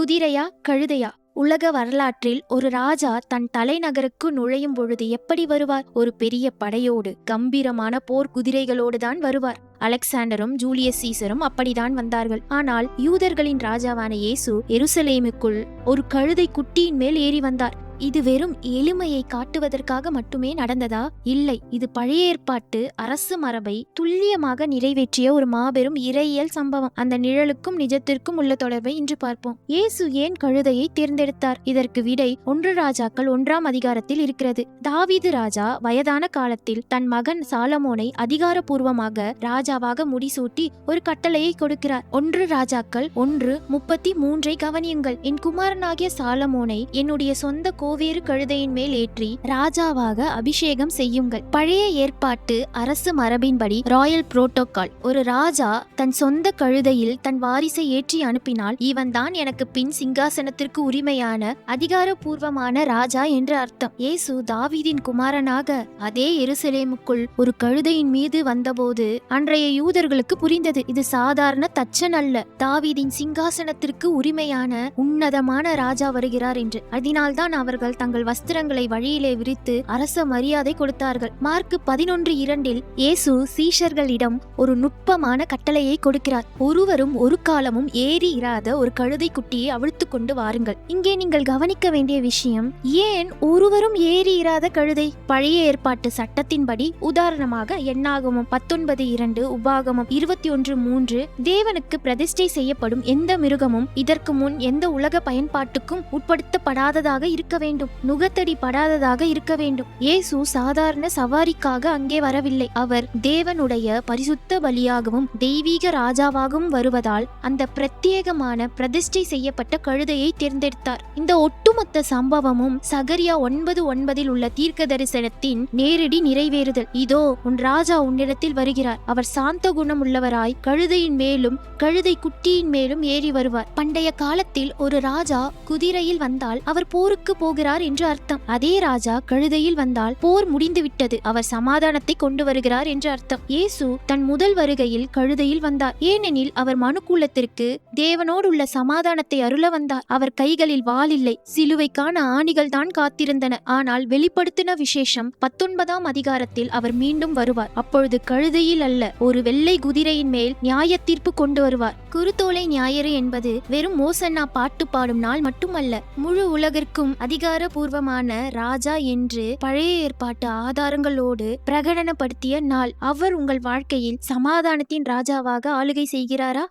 குதிரையா கழுதையா? உலக வரலாற்றில் ஒரு ராஜா தன் தலைநகருக்கு நுழையும் பொழுது எப்படி வருவார்? ஒரு பெரிய படையோடு, கம்பீரமான போர் குதிரைகளோடு தான் வருவார். அலெக்சாண்டரும் ஜூலியஸ் சீசரும் அப்படிதான் வந்தார்கள். ஆனால் யூதர்களின் ராஜாவான இயேசு எருசலேமுக்குள் ஒரு கழுதை குட்டியின் மேல் ஏறி வந்தார். இது வெறும் எளிமையை காட்டுவதற்காக மட்டுமே நடந்ததா? இல்லை, இது பழைய ஏற்பாட்டு அரசு மரபை துல்லியமாக நிறைவேற்றிய ஒரு மாபெரும் இறையியல் சம்பவம். அந்த நிழலுக்கும் நிஜத்திற்கும் உள்ள தொடர்பை இன்று பார்ப்போம். இயேசு ஏன் கழுதையை தேர்ந்தெடுத்தார்? இதற்கு விடை 1 ராஜாக்கள் 1ஆம் அதிகாரத்தில் இருக்கிறது. தாவீது ராஜா வயதான காலத்தில் தன் மகன் சாலமோனை அதிகாரப்பூர்வமாக ராஜாவாக முடிசூட்டி ஒரு கட்டளையை கொடுக்கிறார். 1 ராஜாக்கள் 1:33 கவனியுங்கள். என் குமாரனாகிய சாலமோனை என்னுடைய சொந்த கோவேறு கழுதையின் மேல் ஏற்றி ராஜாவாக அபிஷேகம் செய்யுங்கள். பழைய ஏற்பாட்டு அரசு மரபின்படி ராயல் புரோட்டோகால், ஒரு ராஜா தன் சொந்த கழுதையில் தன் வாரிசை ஏற்றி அனுப்பினால் இவன் தான் எனக்கு பின் சிங்காசனத்திற்கு உரிமையான அதிகாரப்பூர்வமான ராஜா என்று அர்த்தம். இயேசு தாவீதின் குமாரனாக அதே எருசலேமுக்குள் ஒரு கழுதையின் மீது வந்தபோது அன்றைய யூதர்களுக்கு புரிந்தது, இது சாதாரண தச்சன் அல்ல, தாவீதின் சிங்காசனத்திற்கு உரிமையான உன்னதமான ராஜா வருகிறார் என்று. அதனால்தான் அவர்கள் தங்கள் வஸ்திரங்களை வழியிலே விரித்து அரச மரியாதை கொடுத்தார்கள். மார்க் 11:2 இயேசு சீஷர்களிடம் ஒரு நுட்பமான கட்டளையை கொடுக்கிறார். ஒருவரும் ஒரு காலமும் ஏறி இராத ஒரு கழுதை குட்டியை அவிழ்த்து கொண்டு வாருங்கள். இங்கே நீங்கள் கவனிக்க வேண்டிய விஷயம், ஏன் ஒருவரும் ஏறி இராத கழுதை? பழைய ஏற்பாட்டு சட்டத்தின்படி, உதாரணமாக எண்ணாகமம் 19:2, உபாகமம் 21:3, தேவனுக்கு பிரதிஷ்டை செய்யப்படும் எந்த மிருகமும் இதற்கு முன் எந்த உலக பயன்பாட்டுக்கும் உட்படுத்தப்படாததாக இருக்க வேண்டும், நுகத்தடி படாததாக இருக்க வேண்டும். இயேசு சாதாரண சவாரிக்காக அங்கே வரவில்லை. அவர் தேவனுடைய பரிசுத்த பலியாகவும் தெய்வீக ராஜாவாகவும் வருவதால் அந்த பிரத்யேகமான பிரதிஷ்டை செய்யப்பட்ட கழுதையை தேர்ந்தெடுத்தார். இந்த ஒட்டுமொத்த சம்பவமும் சகரியா 9:9 உள்ள தீர்க்க தரிசனத்தின் நேரடி நிறைவேறுதல். இதோ உன் ராஜா உன்னிடத்தில் வருகிறார், அவர் சாந்த குணம் உள்ளவராய் கழுதையின் மேலும் கழுதை குட்டியின் மேலும் ஏறி வருவார். பண்டைய காலத்தில் ஒரு ராஜா குதிரையில் வந்தால் அவர் போருக்கு போகிறார் என்று அர்த்தம். அதே ராஜா கழுதையில் வந்தால் போர் முடிந்துவிட்டது, அவர் சமாதானத்தை கொண்டு வருகிறார் என்று அர்த்தம். இயேசு தன் முதல் வருகையில் கழுதையில் வந்தார், ஏனெனில் அவர் மனுக்குலத்திற்கு தேவனோடு உள்ள சமாதானத்தை அருள வந்தார். அவர் கைகளில் வாள் இல்லை, சிலுவைக்கான ஆணிகள் தான் காத்திருந்தன. ஆனால் வெளிப்படுத்தின விசேஷம் 19ஆம் அதிகாரத்தில் அவர் மீண்டும் வருவார். அப்பொழுது கழுதையில் அல்ல, ஒரு வெள்ளை குதிரையின் மேல் நியாய தீர்ப்பு கொண்டு வருவார். குருத்தோலை ஞாயிறு என்பது வெறும் மோசன்னா பாட்டு பாடும் நாள் மட்டுமல்ல, முழு உலகிற்கும் அதிகாரபூர்வமான ராஜா என்று பழைய ஏற்பாட்டு ஆதாரங்களோடு பிரகடனப்படுத்திய நாள். அவர் உங்கள் வாழ்க்கையில் சமாதானத்தின் ராஜாவாக ஆளுகை செய்கிறாரா?